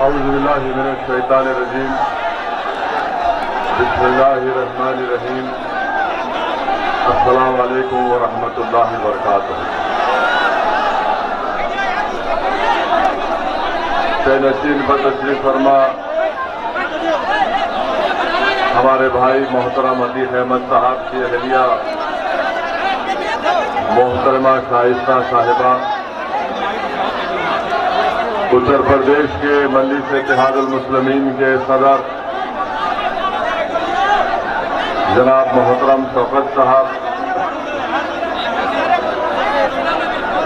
औज़ुबिल्लाहि मिनश्शैतानिर्रजीम। बिस्मिल्लाहिर्रहमानिर्रहीम। अस्सलामु अलैकुम व रहमतुल्लाहि व बरकातुहू। नशीन पर तशरीफ फरमा हमारे भाई मोहतरम अतीक अहमद साहब की अहलिया मोहतरमा शाइस्ता साहिबा, उत्तर प्रदेश के मजलिस इत्तेहादुल मुस्लिमीन के सदर जनाब मोहतरम शौकत साहब,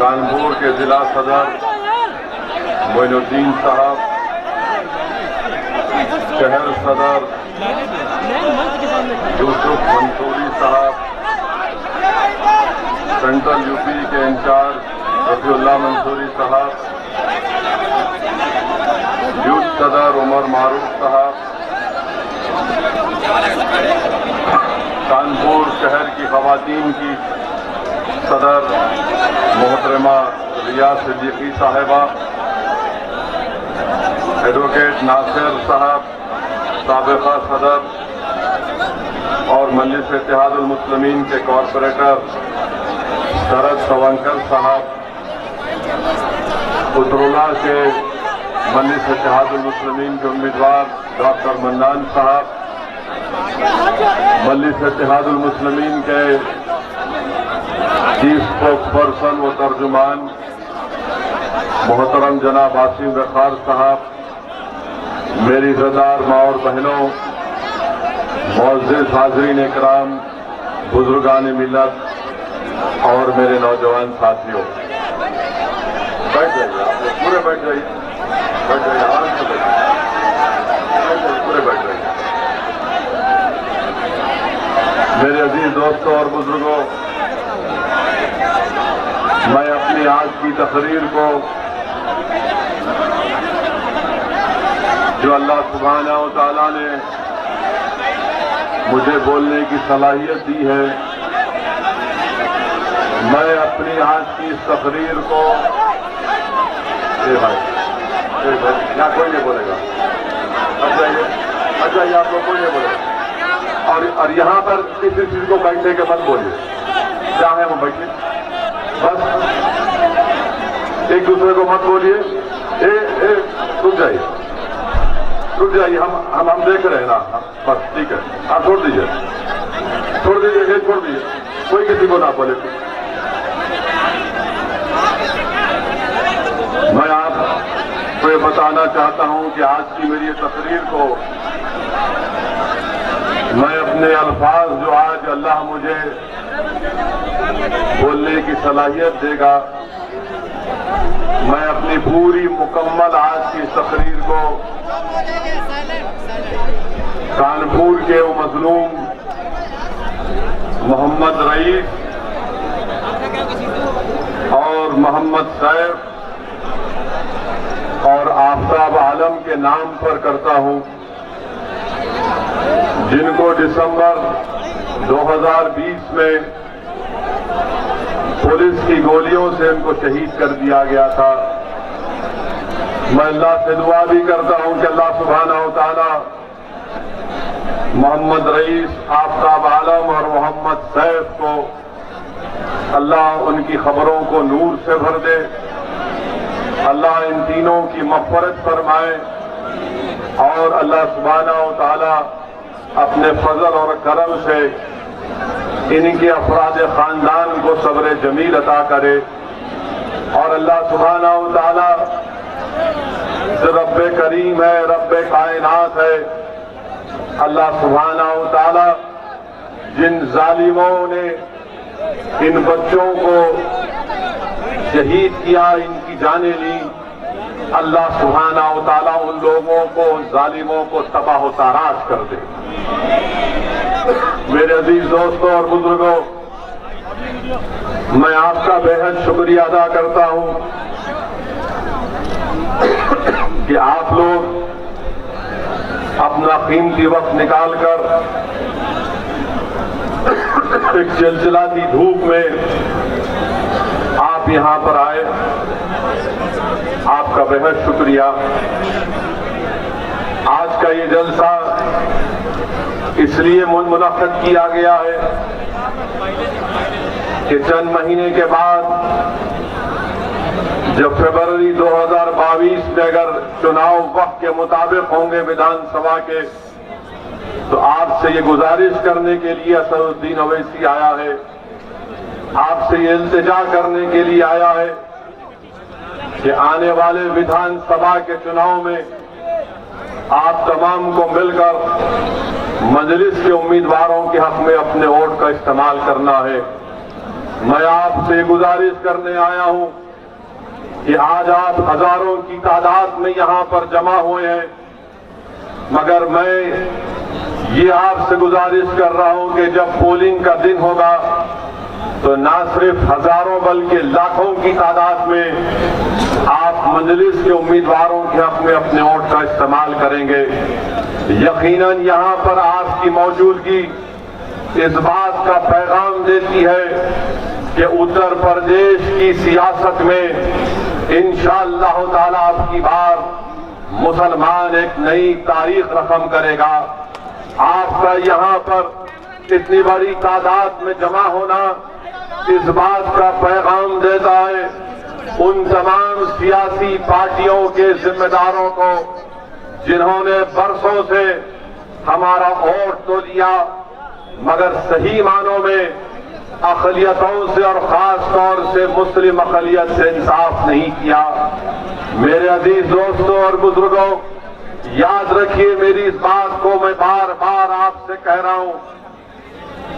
कानपुर के जिला सदर मोइनुद्दीन साहब, शहर सदर यूसुफ मंसूरी साहब, सेंट्रल यूपी के इंचार्ज रफीउल्लाह मंसूरी साहब, यूथ सदर उमर मारूफ साहब, कानपुर शहर की खवातीन की सदर मोहतरमा रियाज सिद्दीकी साहिबा, एडवोकेट नासिर साहब साबिका सदर और मजलिस इत्तेहादुल मुस्लिमीन के कॉरपोरेटर शरद सवंकर साहब, उतरुला के मजलिस इत्तेहादुल मुस्लिमीन के उम्मीदवार डॉक्टर मन्नान साहब, मजलिस इत्तेहादुल मुस्लिमीन के चीफ स्पोक्स पर्सन व तर्जुमान मोहतरम जनाब आसिम रखार साहब, मेरी इज़्ज़तदार माँ और बहनों, मुअज़्ज़िज़ हाज़रीन इकराम, बुजुर्गान मिल्लत और मेरे नौजवान साथियों, बैठ जाइए, पूरे बैठ जाइए, आराम से बैठिए, पूरे बैठ जाइए। मेरे अजीज दोस्तों और बुजुर्गों, मैं अपनी आज की तकरीर को जो अल्लाह सुब्हानहू व तआला ने मुझे बोलने की सलाहियत दी है, मैं अपनी आज की इस तकरीर को यहाँ कोई नहीं बोलेगा, अब जाइए आप लोग, कोई नहीं बोलेगा। और यहाँ पर किसी चीज को बैठने के मत बोलिए, क्या है वो बैठिए, बस एक दूसरे को मत बोलिए। रुक जाइए, हम देख रहे हैं ना, बस ठीक है, आप छोड़ दीजिए, छोड़ दीजिए, कोई किसी को ना बोले। मैं आपको ये बताना चाहता हूं कि आज की मेरी तकरीर को मैं अपने अल्फाज जो आज अल्लाह मुझे बोलने की सलाहियत देगा, मैं अपनी पूरी मुकम्मल आज की तकरीर को कानपुर के वो मजलूम मोहम्मद रईस और मोहम्मद सैफ और आफ्ताब आलम के नाम पर करता हूं, जिनको दिसंबर 2020 में पुलिस की गोलियों से उनको शहीद कर दिया गया था। मैं अल्लाह से दुआ भी करता हूं कि अल्लाह सुब्हानहू व तआला मोहम्मद रईस, आफ्ताब आलम और मोहम्मद सैफ को अल्लाह उनकी खबरों को नूर से भर दे, अल्लाह इन तीनों की मग़फ़िरत फरमाए और अल्लाह सुब्हानहू व तआला अपने फजल और करम से इनके अफराद खानदान को सब्र जमील अता करे। और अल्लाह सुब्हानहू व तआला रब्बे करीम है, रब्बे कायनात है, अल्लाह सुब्हानहू व तआला जिन जालिमों ने इन बच्चों को शहीद किया, इनकी जानें ली, अल्लाह सुब्हानहू व तआला उन लोगों को, उन जालिमों को तबाह व ताराश कर दे। मेरे अजीज दोस्तों और बुजुर्गों, मैं आपका बेहद शुक्रिया अदा करता हूं कि आप लोग अपना कीमती वक्त निकालकर एक चिलचिलाती धूप में आप यहां पर आए, आपका बेहद शुक्रिया। आज का ये जलसा इसलिए मुनक्किद किया गया है कि चंद महीने के बाद जब फरवरी 2022 में अगर चुनाव वक्त के मुताबिक होंगे विधानसभा के, तो आपसे ये गुजारिश करने के लिए असदुद्दीन ओवैसी आया है, आपसे ये इल्तिजा करने के लिए आया है कि आने वाले विधानसभा के चुनाव में आप तमाम को मिलकर मजलिस के उम्मीदवारों के हक में अपने वोट का इस्तेमाल करना है। मैं आपसे गुजारिश करने आया हूं कि आज आप हजारों की तादाद में यहां पर जमा हुए हैं, मगर मैं ये आपसे गुजारिश कर रहा हूं कि जब पोलिंग का दिन होगा तो ना सिर्फ हजारों बल्कि लाखों की तादाद में आप मजलिस के उम्मीदवारों के हक में अपने वोट का इस्तेमाल करेंगे। यकीनन यहां पर आपकी मौजूदगी इस बात का पैगाम देती है कि उत्तर प्रदेश की सियासत में इंशाअल्लाह ताला आपकी बार मुसलमान एक नई तारीख रकम करेगा। आपका यहां पर इतनी बड़ी तादाद में जमा होना इस बात का पैगाम देता है उन तमाम सियासी पार्टियों के जिम्मेदारों को जिन्होंने बरसों से हमारा वोट तो लिया मगर सही मानों में अक़लियतों से और खास तौर से मुस्लिम अक़लियत से इंसाफ नहीं किया। मेरे अजीज दोस्तों और बुजुर्गों, याद रखिए मेरी इस बात को मैं बार बार आपसे कह रहा हूं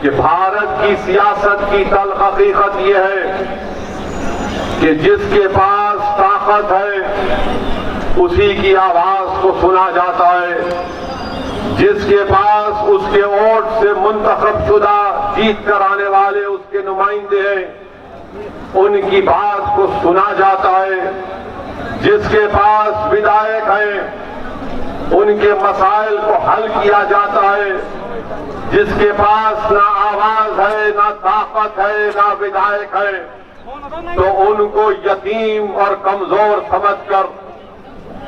कि भारत की सियासत की तल्ख़ हकीकत यह है कि जिसके पास ताकत है उसी की आवाज को सुना जाता है, जिसके पास उसके वोट से मुंतखब शुदा जीत कर आने वाले उसके नुमाइंदे हैं उनकी बात को सुना जाता है, जिसके पास विधायक हैं उनके मसाइल को हल किया जाता है, जिसके पास ना आवाज है ना ताकत है ना विधायक है तो उनको यतीम और कमजोर समझकर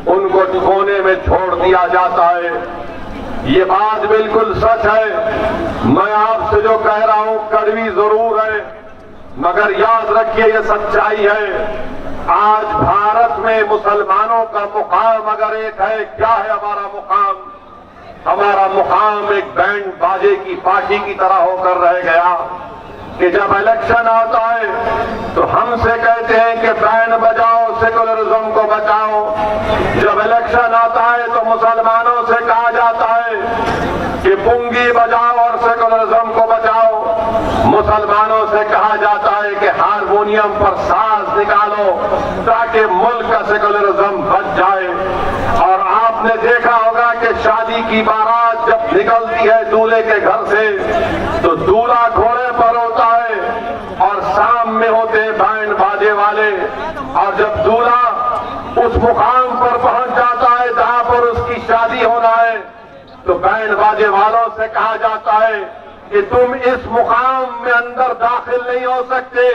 उनको कोने में छोड़ दिया जाता है। ये बात बिल्कुल सच है। मैं आपसे जो कह रहा हूं कड़वी जरूर है मगर याद रखिए ये सच्चाई है। आज भारत में मुसलमानों का मुकाम अगर एक है, क्या है हमारा मुकाम? हमारा मुकाम एक बैंड बाजे की पार्टी की तरह होकर रह गया कि जब इलेक्शन आता है तो हमसे कहते हैं कि बैंड बजाओ, सेकुलरिज्म को बचाओ। जब इलेक्शन आता है तो मुसलमानों से कहा जाता है कि पुंगी बजाओ और सेकुलरिज्म को बचाओ। मुसलमानों से कहा जाता है कि हारमोनियम पर साज निकालो ताकि मुल्क का सेकुलरिज्म बच जाए। और आपने देखा होगा कि शादी की बारात जब निकलती है दूल्हे के घर से तो दूल्हा घोड़े पर होता है और शाम में होते हैं बैंड बाजे वाले। और जब दूल्हा उस मुकाम पर पहुंच जाता है जहां पर उसकी शादी होना है तो बैंड बाजे वालों से कहा जाता है कि तुम इस मुकाम में अंदर दाखिल नहीं हो सकते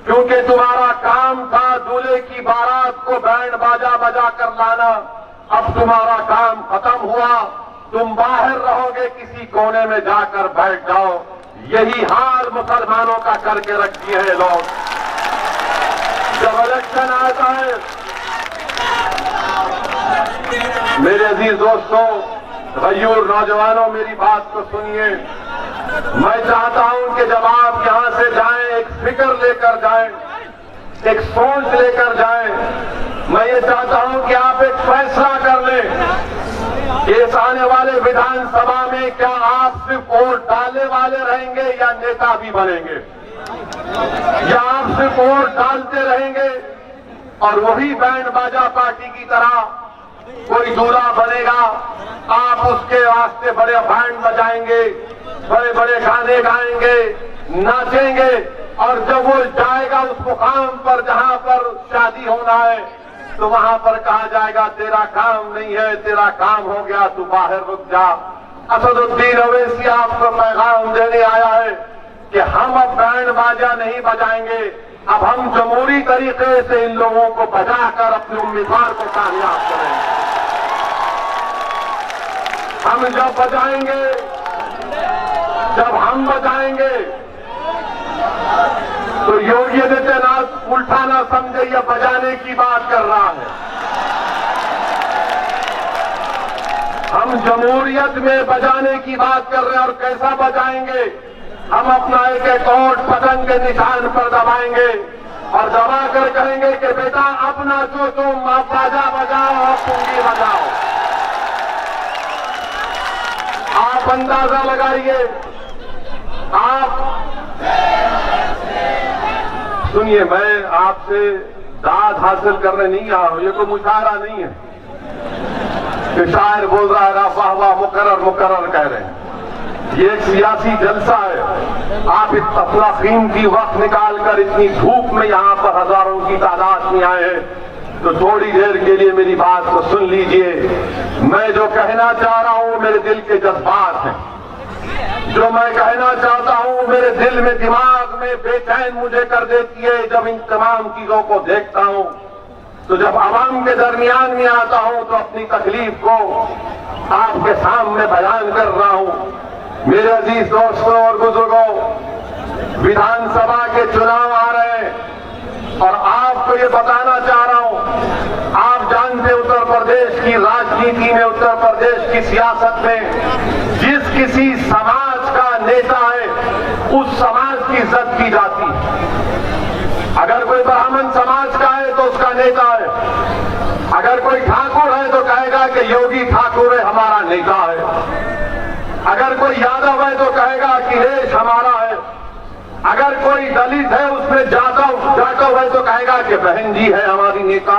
क्योंकि तुम्हारा काम था दूल्हे की बारात को बैंड बाजा बजा कर लाना। अब तुम्हारा काम खत्म हुआ, तुम बाहर रहोगे, किसी कोने में जाकर बैठ जाओ। यही हाल मुसलमानों का करके रख दिए हैं लोग। जब इलेक्शन आता है मेरे अजीज दोस्तों, गयूर नौजवानों, मेरी बात को सुनिए। मैं चाहता हूं कि जब आप यहां से जाएं एक फिक्र लेकर जाएं, एक सोच लेकर जाएं। मैं ये चाहता हूं कि आप एक फैसला कर लें कि इस आने वाले विधानसभा में क्या आप सिर्फ वोट डालने वाले रहेंगे या नेता भी बनेंगे, या आप सिर्फ वोट डालते रहेंगे और वही बैंड बाजा पार्टी की तरह कोई दूल्हा बनेगा, आप उसके वास्ते बड़े बैंड बजाएंगे, बड़े बड़े गाने गाएंगे, नाचेंगे और जब वो जाएगा उस मुकाम पर जहां पर शादी होना है तो वहां पर कहा जाएगा तेरा काम नहीं है, तेरा काम हो गया, तू बाहर रुक जा। असदुद्दीन ओवैसी आपको पैगाम देने आया है कि हम अब बैंड बाजा नहीं बजाएंगे, अब हम जमहूरी तरीके से इन लोगों को बजाकर अपने उम्मीदवार को कामयाब करेंगे। हम जब बजाएंगे, जब हम बजाएंगे तो योगी आदित्यनाथ उल्टा ना समझे यह बजाने की बात कर रहा है। हम जमहूरियत में बजाने की बात कर रहे हैं। और कैसा बजाएंगे? हम अपना एक एक ओट पतंग के निशान पर दबाएंगे और दबा कर कहेंगे कि बेटा अपना जो तुम आप बाजा बजाओ, आप पुंगी बजाओ। आप अंदाजा लगाइए। आप सुनिए, मैं आपसे दाद हासिल करने नहीं आया हूं। ये कोई मुशायरा नहीं है कि शायर बोल रहा है वाह वाह मुकर्रर कह रहे हैं। ये एक सियासी जलसा है। आप अपना कीमती वक्त निकालकर इतनी धूप में यहां पर हजारों की तादाद में आए हैं, तो थोड़ी देर के लिए मेरी बात को सुन लीजिए। मैं जो कहना चाह रहा हूं मेरे दिल के जज्बात हैं। जो मैं कहना चाहता हूं मेरे दिल में, दिमाग में बेचैन मुझे कर देती है जब इन तमाम चीजों को देखता हूं। तो जब आवाम के दरमियान में आता हूं तो अपनी तकलीफ को आपके सामने बयान कर रहा हूं। मेरे अजीज दोस्तों और बुजुर्गों, विधानसभा के चुनाव आ रहे हैं और आपको ये बताना चाह रहा हूं, आप जानते उत्तर प्रदेश की राजनीति में, उत्तर प्रदेश की सियासत में जिस किसी समाज का नेता है उस समाज की इज्जत की जाती है। अगर कोई ब्राह्मण समाज का है तो उसका नेता है। अगर कोई ठाकुर है तो कहेगा कि योगी ठाकुर है, हमारा नेता है। अगर कोई यादव है तो कहेगा अखिलेश हमारा है। अगर कोई दलित है उसमें जाटव है तो कहेगा कि बहन जी है हमारी नेता।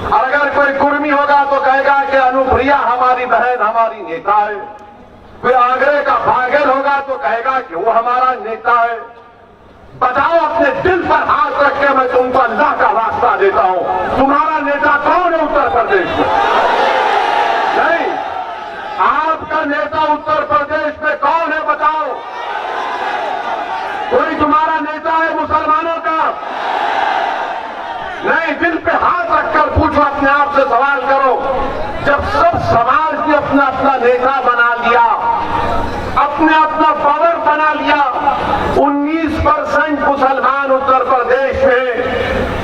और अगर कोई कुर्मी होगा तो कहेगा कि अनुप्रिया हमारी बहन, हमारी नेता है। कोई आगरे का बागेल होगा तो कहेगा कि वो हमारा नेता है। बताओ, अपने दिल पर हाथ रख के मैं तुमको अल्लाह का वास्ता देता हूं, तुम्हारा नेता कौन है उत्तर प्रदेश में? नहीं, आपका नेता उत्तर प्रदेश में कौन है बताओ? कोई तुम्हारा नेता है मुसलमानों का? नहीं, दिल पे हाथ रखकर पूछो, अपने आप से सवाल करो। जब सब समाज ने अपना अपना नेता बना लिया, अपने अपना पावर बना लिया, 19% मुसलमान उत्तर प्रदेश में,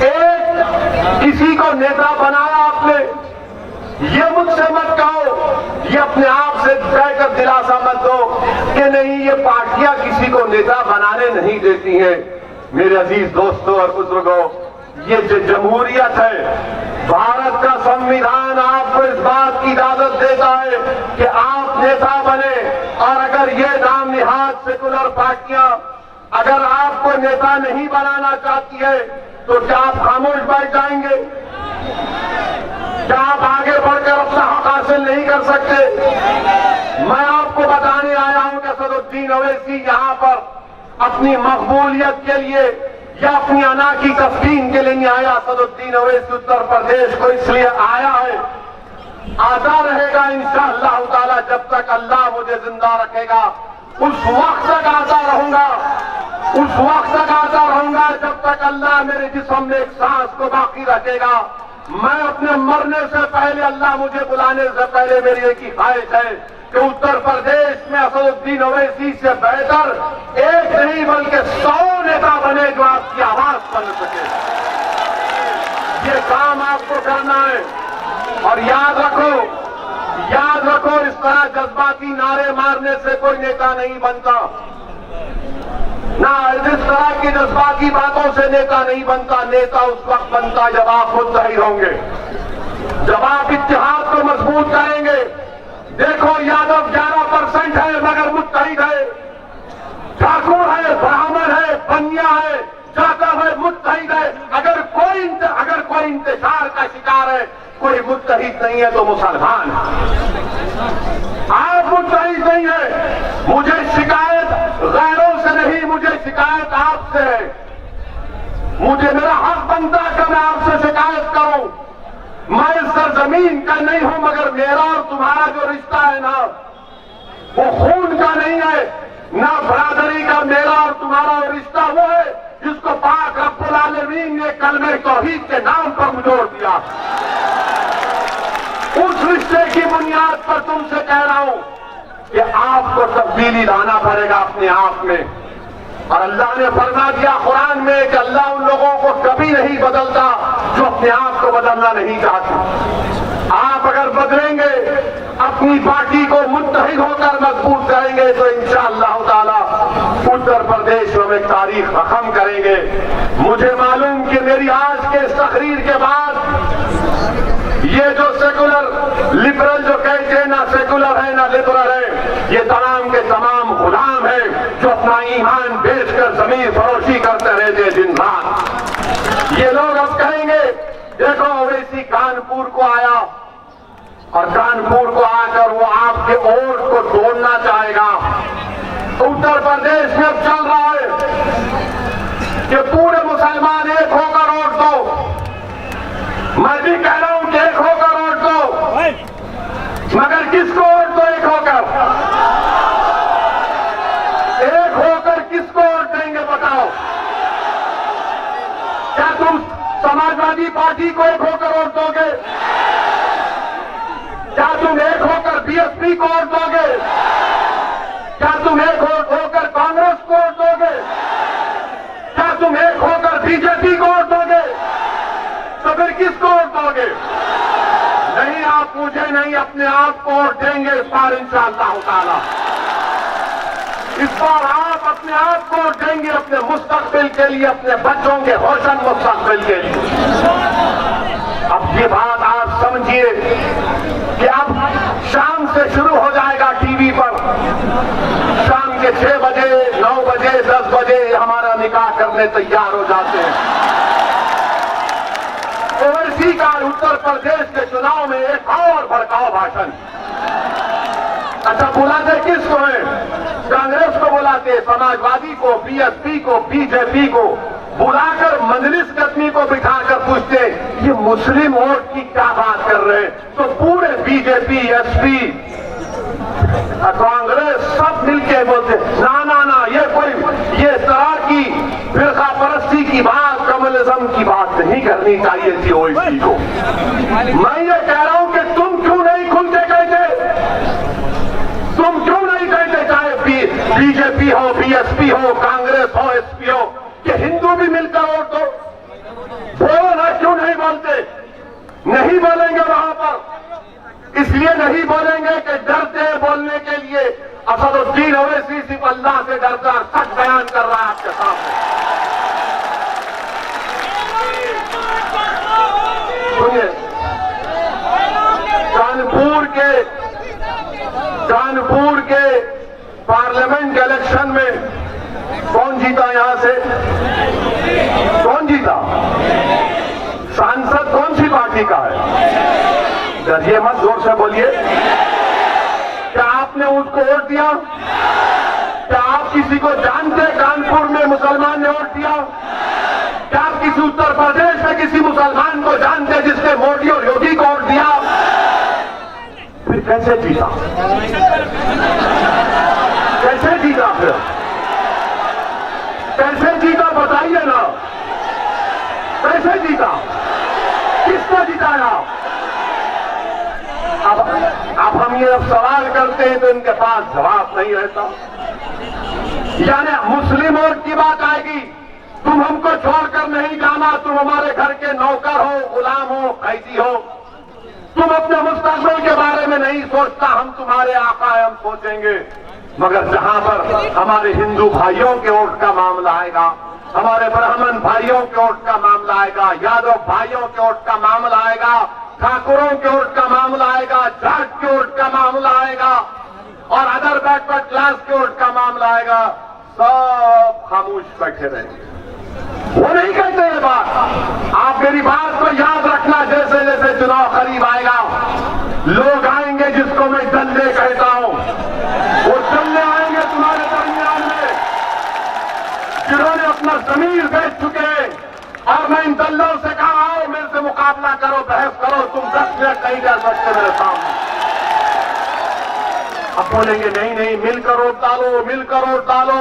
एक किसी को नेता बनाया आपने। ये मुझसे मत कहो, ये अपने आप से कहकर दिलासा मत दो कि नहीं ये पार्टियां किसी को नेता बनाने नहीं देती हैं। मेरे अजीज दोस्तों और बुजुर्गों, ये जो जमहूरियत है, भारत का संविधान आपको इस बात की इजाजत देता है कि आप नेता बने। और अगर ये नाम निहाद सेकुलर पार्टियां अगर आपको नेता नहीं बनाना चाहती है तो क्या आप खामोश बैठ जाएंगे? क्या आप आगे बढ़कर अपना हक हासिल नहीं कर सकते? मैं आपको बताने आया हूं कि असदुद्दीन ओवैसी यहां पर अपनी मकबूलियत के लिए या अपनी अना की तस्कीन के लिए नहीं आया। असदुद्दीन ओवैसी उत्तर प्रदेश को इसलिए आया है, आता रहेगा इंशाअल्लाह ताला, जब तक अल्लाह मुझे जिंदा रखेगा उस वक्त तक आता रहूंगा, उस वक्त तक आता रहूंगा जब तक अल्लाह मेरे जिस्म में एक सांस को बाकी रखेगा। मैं अपने मरने से पहले, अल्लाह मुझे बुलाने से पहले मेरी एक ही ख्वाहिश है कि उत्तर प्रदेश में असदुद्दीन ओवैसी से बेहतर एक नहीं बल्कि 100 नेता बने जो आपकी आवाज सुन सके। ये काम आपको करना है। और याद रखो, इस तरह जज्बाती नारे मारने से कोई नेता नहीं बनता, ना जिस तरह की जज्बाती बातों से नेता नहीं बनता। नेता उस वक्त बनता जब आप मुत्तहिद होंगे, जब आप इत्तेहाद को मजबूत करेंगे। देखो, यादव 11% है मगर मुत्तहिद है, ठाकुर है, ब्राह्मण है, बनिया है, जाटव है, मुत्तहिद है। अगर कोई इंतजार का शिकार है, कोई मुत्तहिद नहीं है तो मुसलमान है। आप मुत्तहिद नहीं है। मुझे शिकायत गैरों से नहीं, मुझे शिकायत आपसे है। मुझे मेरा हक बनता है कि मैं आपसे शिकायत करूं। मैं इस सरजमीन का नहीं हूं मगर मेरा और तुम्हारा जो रिश्ता है ना, वो खून का नहीं है, ना बरादरी का। मेरा और तुम्हारा रिश्ता वो है जिसको पाक रब्बुल आलमीन ने कलमे तौहीद के नाम पर जोड़ दिया। उस रिश्ते की बुनियाद पर तुमसे कह रहा हूं कि आपको तब्दीली लाना पड़ेगा अपने आप में। और अल्लाह ने फरमा दिया कुरान में कि अल्लाह उन लोगों को कभी नहीं बदलता जो अपने आप को बदलना नहीं चाहते। आप अगर बदलेंगे, अपनी पार्टी को मुत्तहिद होकर मजबूत करेंगे तो इंशाअल्लाह ताला उत्तर प्रदेश में एक तारीख रकम करेंगे। मुझे मालूम कि मेरी आज के इस तकरीर के बाद ये जो सेकुलर लिबरल जो कहते हैं, ना सेकुलर है ना लिबरल है, ये तमाम के तमाम गुलाम है जो अपना ईमान बेचकर जमीन फरोशी करते रहते दिन रात। ये लोग अब कहेंगे देखो ओवैसी कानपुर को आया और कानपुर को आकर वो आपके वोट को तोड़ना चाहेगा। उत्तर प्रदेश में अब चल रहा है कि पूरे मुसलमान एक होकर वोट दो। मैं भी कह रहा हूं कि एक होकर वोट दो, मगर किसको वोट दो? एक होकर, एक होकर किसको वोट देंगे बताओ? क्या तुम समाजवादी पार्टी को एक होकर वोट दोगे? क्या तुम एक होकर बीएसपी को वोट दोगे? क्या तुम एक होकर कांग्रेस को वोट दोगे? क्या तुम एक होकर बीजेपी को वोट दोगे? तो फिर किसको वोट दोगे? नहीं, आप मुझे नहीं अपने आप को वोट देंगे इस बार इंशाअल्लाह ताला। इस बार आप अपने आप को वोट देंगे अपने मुस्तकबिल के लिए, अपने बच्चों के रोशन मुस्तकबिल के लिए। अब ये बात आप समझिए कि अब शाम से शुरू हो जाएगा टीवी पर, शाम के 6 बजे 9 बजे 10 बजे हमारा निकाह करने तैयार हो जाते हैं। ओवैसी का उत्तर प्रदेश के चुनाव में एक और भड़काऊ भाषण। अच्छा, बुलाते किसको है? कांग्रेस को बुलाते, समाजवादी को, बीएसपी को, बीजेपी को बुलाकर मजलिस कदमी को बिठाकर पूछते ये मुस्लिम वोट की क्या बात कर रहे हैं? तो पूरे बीजेपी, एसपी, कांग्रेस सब मिलके बोलते ना ना ना, ये तरह की फिरका परस्ती की बात, कम्युनिज्म की बात नहीं करनी चाहिए थी ओवैसी को। मैं ये कह रहा हूं कि तुम क्यों नहीं खुल के कहते? तुम क्यों नहीं कहते, चाहे बीजेपी हो, बीएसपी हो, कांग्रेस हो, एसपी हो, कि हिंदू भी मिलकर वोट दो? बोलो ना, क्यों नहीं बोलते? नहीं बोलेंगे वहां पर, इसलिए नहीं बोलेंगे कि डरते हैं बोलने के लिए। असदुद्दीन ओवैसी सिर्फ अल्लाह से डरता सच बयान कर रहा है आपके सामने। सुनिए, कानपुर के पार्लियामेंट के इलेक्शन में कौन जीता? यहां से कौन जीता? सांसद कौन सी पार्टी का है? डरिए मत, जोर से बोलिए। क्या आपने उसको वोट दिया? क्या आप किसी को जानते कानपुर में मुसलमान ने वोट दिया? क्या आप किसी उत्तर प्रदेश में किसी मुसलमान को जानते जिसने मोदी और योगी को वोट दिया? फिर कैसे जीता? कैसे जीता? फिर कैसे जीता बताइए ना, कैसे जीता? किसने जिताया? अब हम ये सवाल करते हैं तो इनके पास जवाब नहीं रहता। यानी मुस्लिम वोट की बात आएगी, तुम हमको छोड़कर नहीं जाना, तुम हमारे घर के नौकर हो, गुलाम हो, कैदी हो, तुम अपने मुस्तकबिल के बारे में नहीं सोचता, हम तुम्हारे आका हैं, हम सोचेंगे। मगर जहां पर हमारे हिंदू भाइयों के वोट का मामला आएगा, हमारे ब्राह्मण भाइयों के वोट का मामला आएगा, यादव भाइयों के वोट का मामला आएगा, ठाकुरों के वोट का मामला आएगा, जाट के वोट का मामला आएगा और अदर बैकवर्ड क्लास के वोट का मामला आएगा, सब खामोश बैठे रहेंगे। वो नहीं कहते ये बात। आप मेरी बात को याद रखना, जैसे जैसे चुनाव करीब आएगा लोग आएंगे जिसको मैं दल्ले कहता हूं, वो दल्ले आएंगे तुम्हारे दरमियान में जिन्होंने अपना जमीर बेच चुके हैं। और मैं इन दल्लों से कहा आओ मेरे से मुकाबला करो, बहस करो, तुम 10 मिनट नहीं कर सकते मेरे सामने। अब बोलेंगे नहीं नहीं, मिलकर वोट डालो, मिलकर वोट डालो।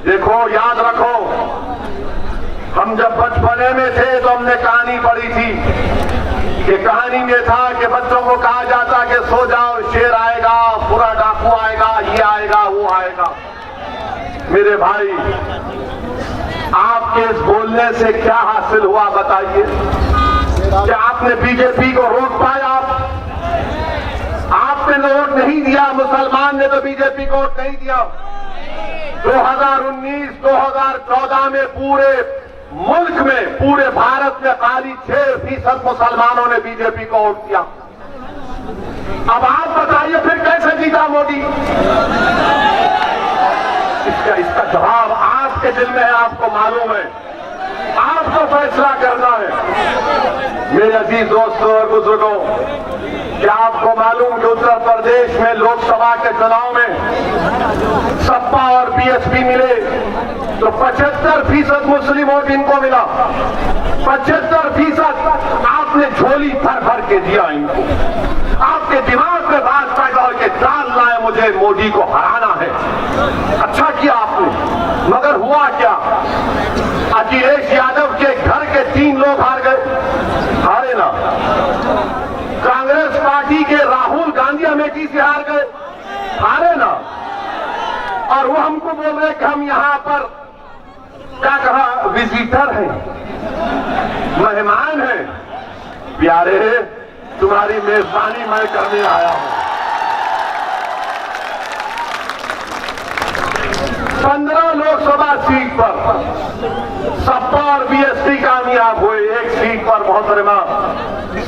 देखो, याद रखो, हम जब बचपने में थे तो हमने कहानी पढ़ी थी कि कहानी में था कि बच्चों को कहा जाता कि सो जाओ, शेर आएगा, पूरा डाकू आएगा, ये आएगा, वो आएगा। मेरे भाई, आपके इस बोलने से क्या हासिल हुआ बताइए? क्या आपने बीजेपी को रोक पाया? आपने वोट नहीं दिया, मुसलमान ने तो बीजेपी को वोट नहीं दिया। 2019-2014 में पूरे मुल्क में, पूरे भारत में खाली 6% मुसलमानों ने बीजेपी को वोट दिया। अब आप बताइए फिर कैसे जीता मोदी? इसका जवाब आपके दिल में है, आपको मालूम है, आपको फैसला करना है। मेरे अजीज दोस्तों और बुजुर्गों, क्या आपको मालूम कि उत्तर प्रदेश में लोकसभा के चुनाव में सपा और बीएसपी मिले तो 75% मुस्लिम वोट इनको मिला। 75% आपने झोली भर भर के दिया इनको। आपके दिमाग में बात पैदा हो के डालना है मुझे मोदी को हराना है। अच्छा किया आपने, मगर हुआ क्या? अखिलेश यादव के घर के 3 लोग हार गए, हारे ना। कांग्रेस पार्टी के राहुल गांधी अमेठी से हार गए, हारे ना। और वो हमको बोल रहे कि हम यहां पर क्या कहा, विजिटर हैं, मेहमान हैं। प्यारे, तुम्हारी मेजबानी मैं करने आया हूं। 15 लोकसभा सीट पर सपा और बीएसपी कामयाब हुए। एक सीट पर मोहतरमा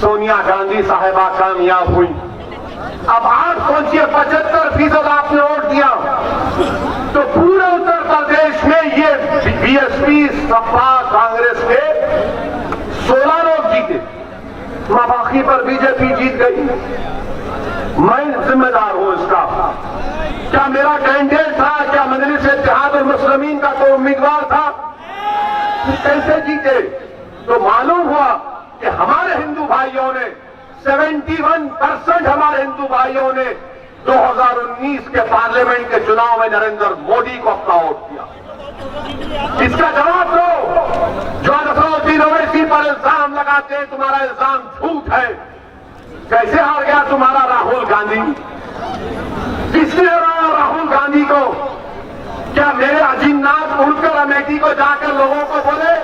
सोनिया गांधी साहिबा कामयाब हुई। अब आप सोचिए, 75% आपने वोट दिया तो पूरे उत्तर प्रदेश में ये बीएसपी, सपा, कांग्रेस के 16 लोग जीते, बाकी पर बीजेपी जीत गई। मैं जिम्मेदार हूं इसका। क्या मेरा कैंडिडेट था? क्या मजलिस इत्तेहादुल मुस्लिमीन का कोई उम्मीदवार था? कैसे जीते? तो मालूम हुआ कि हमारे हिंदू भाइयों ने 71% हमारे हिंदू भाइयों ने 2019 के पार्लियामेंट के चुनाव में नरेंद्र मोदी को अपना वोट दिया। इसका जवाब दो। जो नसरुद्दीन ओवैसी पर इल्जाम लगाते हैं, तुम्हारा इल्जाम झूठ है। कैसे हार गया तुम्हारा राहुल गांधी? किसने हराया राहुल गांधी को? क्या मेरे अजीमनाथ उड़कर अमेठी को जाकर लोगों को बोले?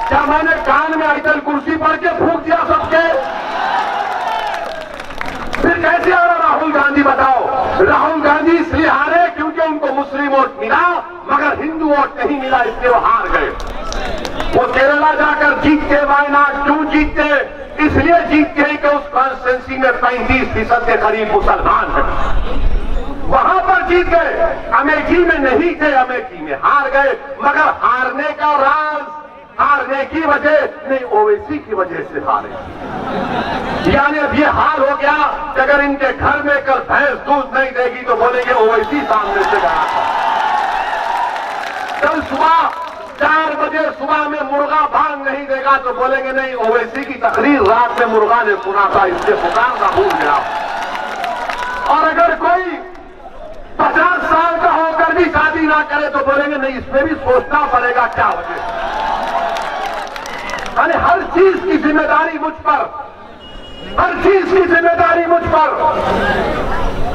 क्या मैंने कान में आयतल कुर्सी पढ़ के फूंक दिया सबके? फिर कैसे हारा राहुल गांधी बताओ? राहुल गांधी इसलिए हारे क्योंकि उनको मुस्लिम वोट मिला मगर हिंदू वोट नहीं मिला, इसलिए वो हार गए। वो केरला जाकर जीतते, वायनाड क्यों जीतते? इसलिए जीतते हैं कि उस कॉन्स्टिट्यूंसी में 35% के करीब मुसलमान हैं, वहां पर जीत गए। अमेठी में नहीं थे, अमेठी में हार गए। मगर हारने का राज, हारने की वजह नहीं, ओवैसी की वजह से हारे। यानी अब ये हाल हो गया कि अगर इनके घर में कल भैंस दूध नहीं देगी तो बोलेंगे ओवैसी सामने से गया था। कल सुबह 4 बजे सुबह में मुर्गा भांग नहीं देगा तो बोलेंगे नहीं, ओवैसी की तकरीर रात में मुर्गा ने सुना था, इससे पुकारना भूल गया। और अगर कोई 50 साल का होकर भी शादी ना करे तो बोलेंगे नहीं, इसमें भी सोचना पड़ेगा क्या वजह। यानी हर चीज की जिम्मेदारी मुझ पर, हर चीज की जिम्मेदारी मुझ पर।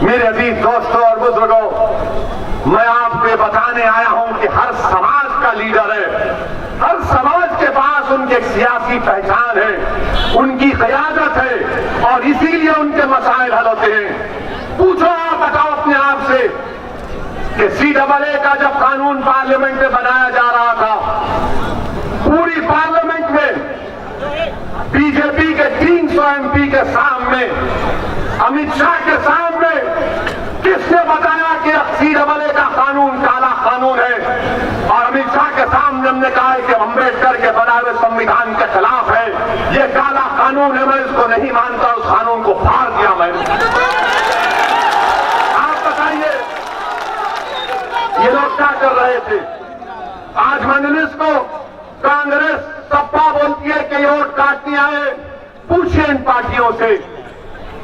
मेरे अजीज दोस्तों और बुजुर्गों, मैं आपको बताने आया हूं कि हर समाज का लीडर है, हर समाज के पास उनकी एक सियासी पहचान है, उनकी क़यादत है और इसीलिए उनके मसाइल हल होते हैं। पूछो, आप बताओ अपने आप से कि CAA का जब कानून पार्लियामेंट में बनाया जा रहा था, पूरी पार्लियामेंट में बीजेपी के 300 MP के सामने, अमित शाह के सामने किसने बताया कि CAA का कानून काला कानून है? और अमित शाह के सामने हमने कहा कि अम्बेडकर के बनाए हुए संविधान के खिलाफ है, ये काला कानून है, मैं इसको नहीं मानता, उस कानून को फाड़ दिया मैंने। आप बताइए ये लोग क्या कर रहे थे? आज मजलिस को कांग्रेस सपा बोलती है कि वोट काटने आए। पूछिए इन पार्टियों से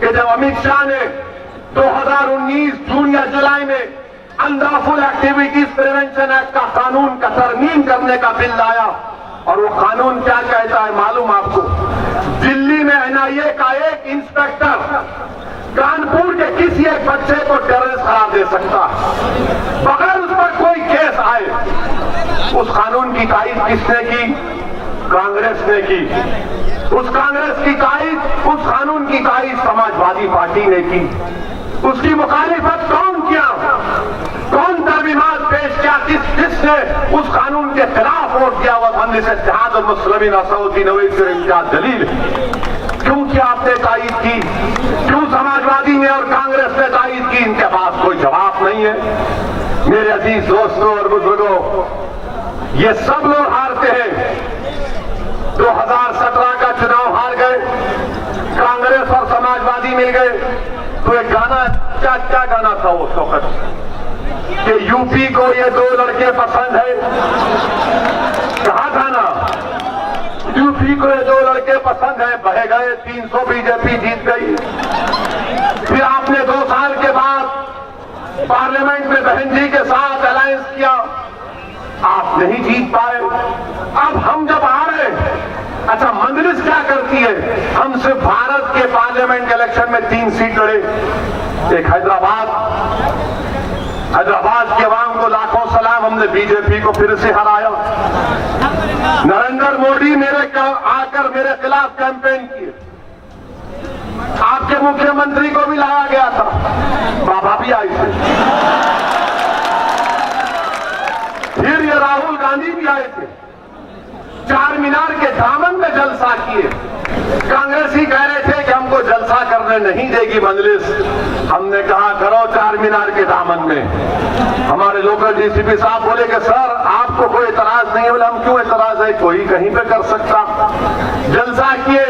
कि जब अमित शाह ने 2019 जून या जुलाई में अनलॉफुल एक्टिविटीज प्रिवेंशन एक्ट का कानून का तरमीम करने का बिल लाया, और वो कानून क्या कहता है मालूम आपको? दिल्ली सीआईए का एक इंस्पेक्टर कानपुर के किसी एक बच्चे को टेररिस्ट करार दे सकता है बगैर उस पर कोई केस आए। उस कानून की तारीफ किसने की? कांग्रेस ने की। उस कांग्रेस की तारीफ, उस कानून की तारीफ समाजवादी पार्टी ने की। उसकी मुखालिफत कौन किया? कौन तरमीमात पेश किया? किसने उस कानून के खिलाफ वोट दिया? वह मजलिस इत्तेहाद और मुस्लिमीन असदुद्दीन ओवैसी और इम्तियाज जलील। क्यों किया आपने तायीद की? क्यों समाजवादी ने और कांग्रेस ने तायीद की? इनके पास कोई जवाब नहीं है। मेरे अजीज दोस्तों और बुजुर्गों, ये सब लोग हारते हैं। 2017 का चुनाव हार गए, कांग्रेस और समाजवादी मिल गए। तो एक गाना, क्या गाना था उस वक्त कि यूपी को ये 2 लड़के पसंद है। कहा था ना, यूपी को ये 2 लड़के पसंद है। बह गए 300, बीजेपी जीत गई। फिर आपने 2 साल के बाद पार्लियामेंट में बहन जी के साथ अलायंस किया, आप नहीं जीत पाए। अब हम जब आ रहे, अच्छा मजलिस क्या करती है? हम सिर्फ भारत के पार्लियामेंट इलेक्शन में 3 सीट लड़े। एक हैदराबाद की आवाम को लाखों सलाम, हमने बीजेपी को फिर से हराया। नरेंद्र मोदी आकर मेरे खिलाफ कैंपेन किए। आपके मुख्यमंत्री को भी लाया गया था, बाबा भी आए थे। फिर ये राहुल गांधी भी आए थे, चार मीनार के दामन में जलसा किए। कांग्रेसी कह रहे थे कि हमको जलसा करने नहीं देगी मजलिस। हमने कहा करो चार मीनार के दामन में। हमारे लोकल डीसीपी साहब बोले कि सर आपको कोई एतराज नहीं है। बोले हम क्यों एतराज है, कोई कहीं पे कर सकता। जलसा किए,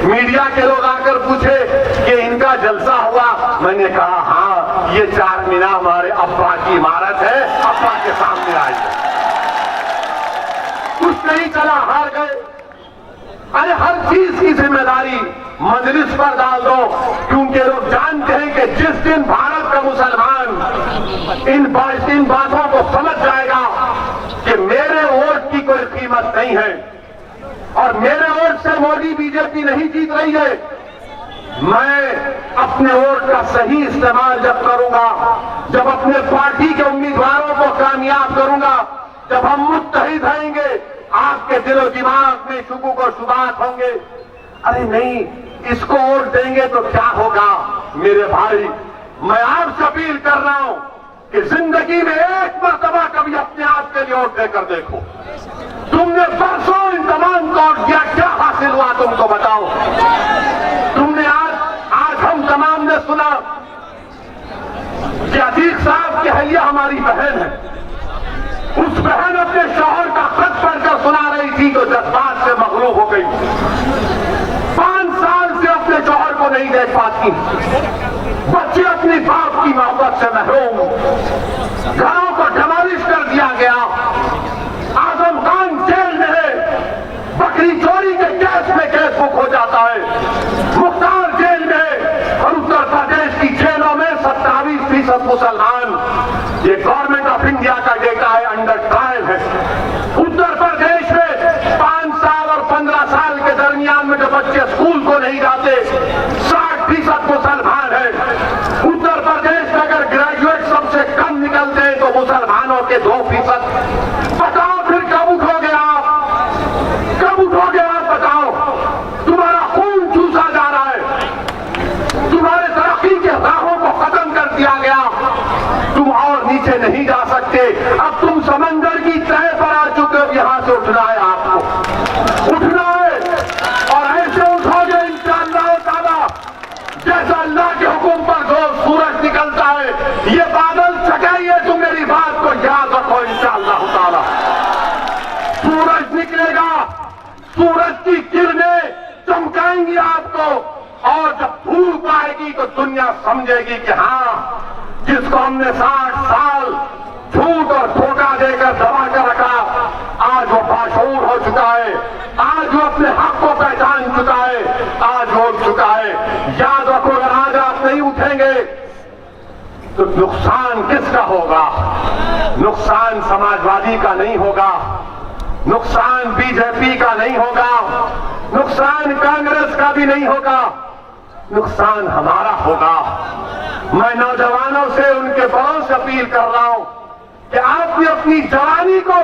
मीडिया के लोग आकर पूछे कि इनका जलसा हुआ। मैंने कहा हाँ, ये चार मीनार हमारे अब्बा की इमारत है, अब्बा के सामने आई है। कुछ नहीं चला, हार गए। अरे हर चीज की जिम्मेदारी मजलिस पर डाल दो, क्योंकि लोग जानते हैं कि जिस दिन भारत का मुसलमान इन बातों को समझ जाएगा कि मेरे वोट की कोई कीमत नहीं है और मेरे वोट से मोदी बीजेपी नहीं जीत रही है, मैं अपने वोट का सही इस्तेमाल जब करूंगा, जब अपने पार्टी के उम्मीदवारों को कामयाब करूंगा, जब हम मुत्तहिद रहेंगे, आपके दिलो दिमाग में शुबू को शुबात होंगे। अरे नहीं, इसको वोट देंगे तो क्या होगा? मेरे भाई, मैं आपसे अपील कर रहा हूं कि जिंदगी में एक मर्तबा कभी अपने आप के लिए वोट देकर देखो। तुमने बरसों इन तमाम को वोट दिया, क्या हासिल हुआ तुमको बताओ? तुमने आज हम तमाम ने सुना कि अतीक साहब की अहलिया हमारी बहन है। उस बहन अपने शौहर का खत पढ़कर सुना रही थी तो जज्बात से मगलूब हो गई। 5 साल से अपने शौहर को नहीं देख पाती, बच्चे अपनी बाप की मोहब्बत से महरूम, घरों को डिमोलिश कर दिया गया। आजम खान जेल में है, बकरी चोरी के केस में केस बुक हो जाता है। मुख्तार जेल में है और उत्तर प्रदेश की जेलों में 27% मुसलमान, ये गवर्नमेंट ऑफ इंडिया का डेटा है, अंडर ट्रायल है। उत्तर प्रदेश में 5 साल और 15 साल के दरमियान में जो बच्चे स्कूल को नहीं जाते, 60% मुसलमान है। उत्तर प्रदेश में अगर ग्रेजुएट सबसे कम निकलते हैं तो मुसलमानों के 2%। बताओ फिर कब उठोगे आप? कब उठोगे आप? बताओ, तुम्हारा खून चूसा जा रहा है, तुम्हारे तरक्की के राहों को खत्म कर दिया गया, तुम और नीचे नहीं जा सकते। अब तुम समंदर की तह पर आ चुके हो, यहां से उठना है आपको, उठना है और ऐसे उठोगे इंशाअल्लाह ताला जैसा अल्लाह के हुक्म पर सूरज निकलता है। ये बादल छकाइए, तुम मेरी बात को याद रखो। इंशाअल्लाह ताला सूरज निकलेगा, सूरज की किरणें चमकाएंगी आपको और जब धूप आएगी तो दुनिया समझेगी कि हाँ, जिसको हमने 60 साल झूठ और धोखा देकर दबा कर रखा, आज वो बाशऊर हो चुका है, आज वो अपने हक को पहचान चुका है, आज वो उठ चुका है। याद रखो, अगर आज आप नहीं उठेंगे तो नुकसान किसका होगा? नुकसान समाजवादी का नहीं होगा, नुकसान बीजेपी का नहीं होगा, नुकसान कांग्रेस का भी नहीं होगा, नुकसान हमारा होगा। मैं नौजवानों से, उनके बड़ों से अपील कर रहा हूं कि आपने अपनी जवानी को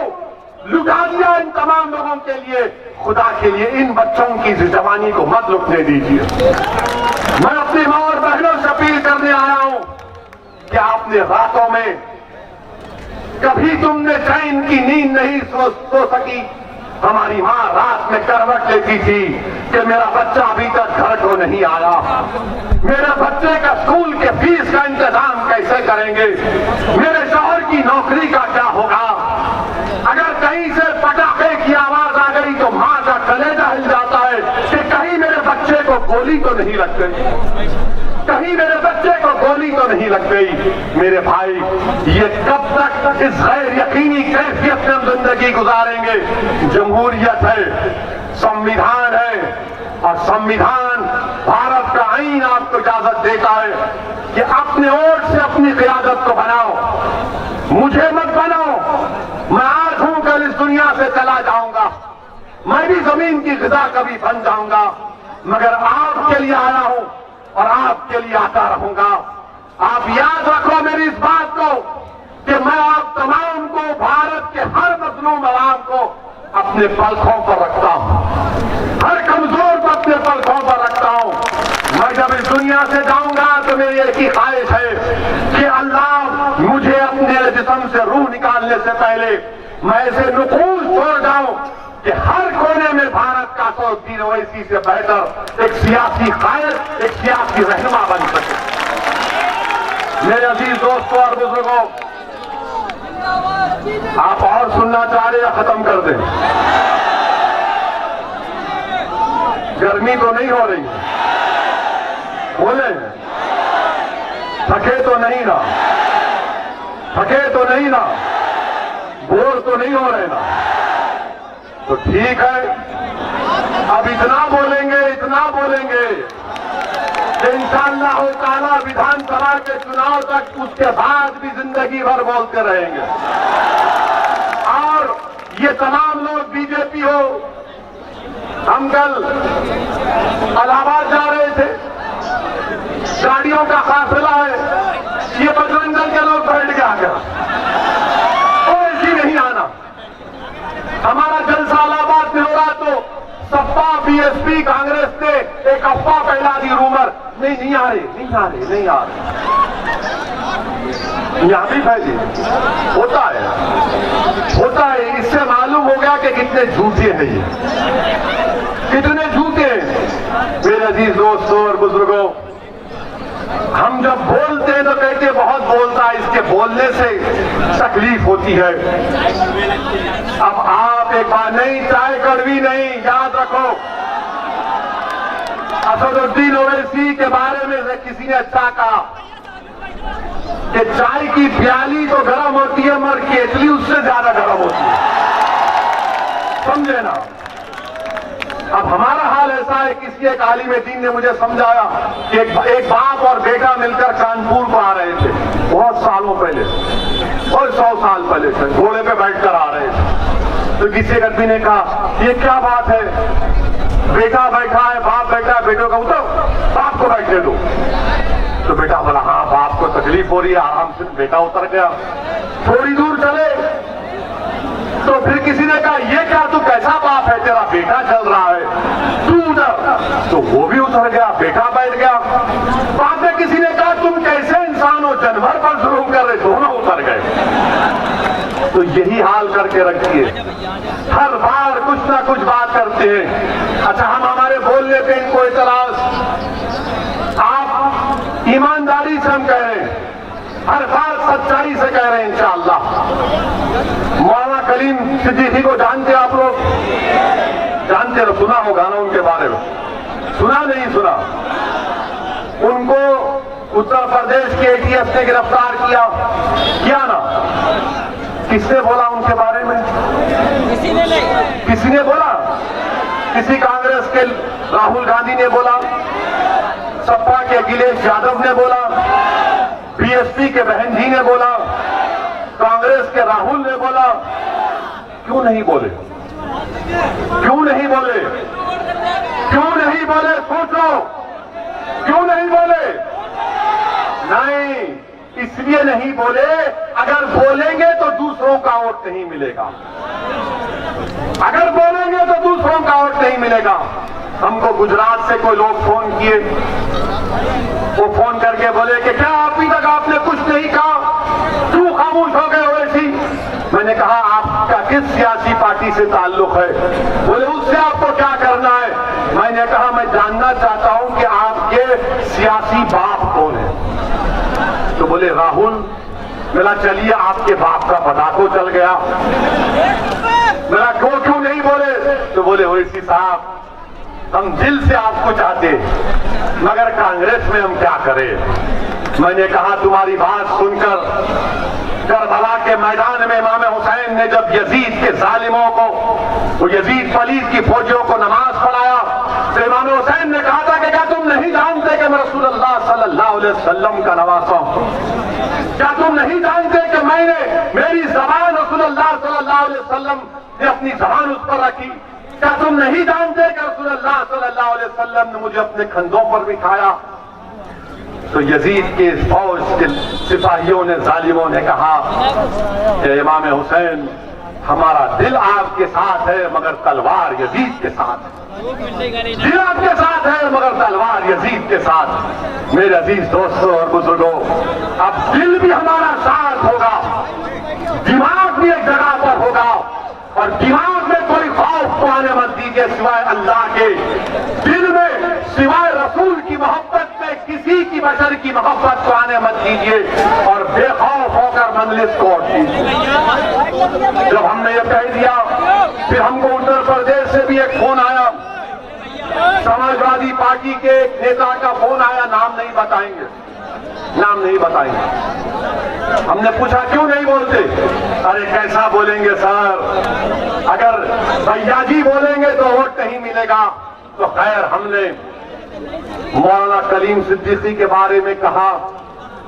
लुटा दिया इन तमाम लोगों के लिए, खुदा के लिए इन बच्चों की जवानी को मत लुटने दीजिए। मैं अपनी मां और बहनों से अपील करने आया हूं कि आपने रातों में कभी तुमने चैन की नींद नहीं सो सकी। हमारी मां रात में करवट लेती थी कि मेरा बच्चा अभी तक घर को नहीं आया, मेरे बच्चे का स्कूल के फीस का इंतजाम कैसे करेंगे, मेरे शौहर की नौकरी का क्या होगा। अगर कहीं से पटाखे की आवाज आ गई तो मां का कलेजा हिल जाता है कि कहीं मेरे बच्चे को गोली तो नहीं लग गई, कहीं मेरे बच्चे को गोली तो नहीं लग गई। मेरे भाई, ये कब तक इस गैर यकीनी कैफियत में हम जिंदगी गुजारेंगे। जमहूरियत है, संविधान है, और संविधान भारत का आईन आपको इजाजत देता है कि अपने वोट से अपनी क़यादत को बनाओ, मुझे मत बनाओ। मैं आज हूं, कल इस दुनिया से चला जाऊंगा, मैं भी जमीन की ग़िज़ा कभी बन जाऊंगा, मगर आपके लिए आया हूं और आपके लिए आता रहूंगा। आप याद रखो मेरी इस बात को कि मैं आप तमाम को, भारत के हर मजलूम अवाम को अपने पलकों पर रखता हूं, हर कमजोर को अपने पलकों पर रखता हूं। मैं जब इस दुनिया से जाऊंगा तो मेरी एक ही ख्वाहिश है कि अल्लाह मुझे अपने जिस्म से रूह निकालने से पहले मैं ऐसे नुकूल छोड़ जाऊं कि हर कोने में भारत का 100 ओवैसी से बेहतर एक सियासी कायद, एक सियासी रहनुमा बन सके। मेरे अजीज दोस्तों और बुजुर्गों, आप और सुनना चाह रहे या खत्म कर दें? गर्मी तो नहीं हो रही, बोले थके तो नहीं ना, थके तो नहीं ना, बोर तो नहीं हो रहे ना, तो ठीक है। अब इतना बोलेंगे कि इंशाअल्लाह ताला विधानसभा के चुनाव तक, उसके बाद भी जिंदगी भर बोलते रहेंगे। और ये तमाम लोग बीजेपी हो, हम कल इलाहाबाद जा रहे थे, गाड़ियों का काफिला है, ये बजरंग दल के लोग बैठ के आ गया, कोई नहीं आना। हमारा जलसा इलाहाबाद में हो रहा तो सपा, बीएसपी, कांग्रेस ने एक अफवाह फैला दी, रूमर, नहीं आ रहे। यहां भी फैली, होता है। इससे मालूम हो गया कि कितने झूठे हैं ये, कितने झूठे हैं। मेरे अजीज दोस्तों और बुजुर्गों, हम जब बोलते हैं तो कहते बहुत बोलता है, इसके बोलने से तकलीफ होती है। अब आप एक बार, नहीं चाय कड़वी नहीं, याद रखो। असदुद्दीन ओवैसी के बारे में किसी ने अच्छा कहा कि चाय की प्याली तो गर्म होती है मगर केतली उससे ज्यादा गर्म होती है, समझे ना। अब हमारा हाल ऐसा है, किसी एक आलिम दीन ने मुझे समझाया कि एक बाप और बेटा मिलकर कानपुर को आ रहे थे, बहुत सालों पहले, और 100 साल पहले थे, घोड़े पे बैठकर आ रहे थे। तो किसी एक आदमी ने कहा, ये क्या बात है, बेटा बैठा है, बाप बैठा है, बेटों का उठो, बाप को बैठने दो। तो बेटा बोला, हाँ बाप को तकलीफ हो रही है, आराम से। बेटा उतर गया, थोड़ी दूर चले तो फिर किसी ने कहा, ये क्या तू कैसा बाप है, तेरा बेटा चल रहा है, तू उतर। तो वो भी उतर गया, बेटा बैठ गया। बाद में किसी ने कहा, तुम कैसे इंसान हो, जानवर पर जुल्म कर रहे, दोनों उतर गए। तो यही हाल करके रखिए, हर बार कुछ ना कुछ बात करते हैं। अच्छा, हम हमारे बोलने पे इनको इतराज, आप ईमानदारी से हम कह रहे हैं, हर बात सच्चाई से कह रहे हैं इंशाअल्लाह। मौलाना कलीम सिद्दीकी को जानते आप लोग? जानते हो, सुना होगा ना उनके बारे में, सुना नहीं सुना? उनको उत्तर प्रदेश के एटीएस ने गिरफ्तार किया ना। किसने बोला उनके बारे में? किसी ने बोला? किसी कांग्रेस के राहुल गांधी ने बोला, सपा के अखिलेश यादव ने बोला, बीएसपी के बहन जी ने बोला, कांग्रेस के राहुल ने बोला? क्यों नहीं बोले? क्यों नहीं बोले? बोले? सोचो, क्यों नहीं बोले? नहीं, इसलिए नहीं बोले, अगर बोलेंगे तो दूसरों का वोट नहीं मिलेगा। अगर बोलेंगे तो दूसरों का वोट नहीं मिलेगा। हमको गुजरात से कोई लोग फोन किए, वो फोन करके बोले कि क्या अभी तक आपने कुछ नहीं कहा, क्यों खामोश हो गए वैसी? मैंने कहा आपका किस सियासी पार्टी से ताल्लुक है? बोले उससे आपको क्या करना है? मैंने कहा मैं जानना चाहता हूं कि आपके सियासी बाप कौन है। तो बोले राहुल। मेरा चलिए आपके बाप का पता तो चल गया। मेरा क्यों नहीं बोले? तो बोले ओवैसी साहब, हम दिल से आपको चाहते, मगर कांग्रेस में हम क्या करें? मैंने कहा तुम्हारी बात सुनकर करबला के मैदान में इमाम हुसैन ने जब यजीद के जालिमों को, वो यजीद पलीद की फौजियों को नमाज पढ़ाया, तो इमाम हुसैन ने कहा था कि क्या तुम नहीं जानते कि मैं रसूलुल्लाह सल्लल्लाहु अलैहि वसल्लम का नवासा हूं? क्या तुम नहीं जानते कि मेरी जबान रसूलुल्लाह सल्लल्लाहु अलैहि वसल्लम ने अपनी जबान उस पर रखी? क्या तुम नहीं जानते कि रसूलुल्लाह सल्लल्लाहु अलैहि वसल्लम ने मुझे अपने कंधों पर बिठाया? तो यजीद के फौज के सिपाहियों ने, जालिमों ने कहा कि इमाम हुसैन, हमारा दिल आपके साथ है मगर तलवार यजीद के साथ है। दिल आपके साथ है मगर तलवार यजीद के साथ। मेरे अजीज दोस्तों और बुजुर्गों, अब दिल भी हमारा साथ होगा, दिमाग भी एक जगह पर होगा, और दिमाग में कोई खौफ को आने मत दीजिए सिवाय अल्लाह के। दिल में सिवाय रसूल की मोहब्बत में किसी की बशर की मोहब्बत को आने मत दीजिए, और बेखौफ होकर मंजलिस को उठ दीजिए। जब हमने ये कह दिया, फिर हमको उत्तर प्रदेश से भी एक फोन आया, समाजवादी पार्टी के एक नेता का फोन आया, नाम नहीं बताएंगे। हमने पूछा क्यों नहीं बोलते? अरे कैसा बोलेंगे सर, अगर भैया जी बोलेंगे तो वोट नहीं मिलेगा। तो खैर, हमने मौलाना कलीम सिद्दीकी के बारे में कहा,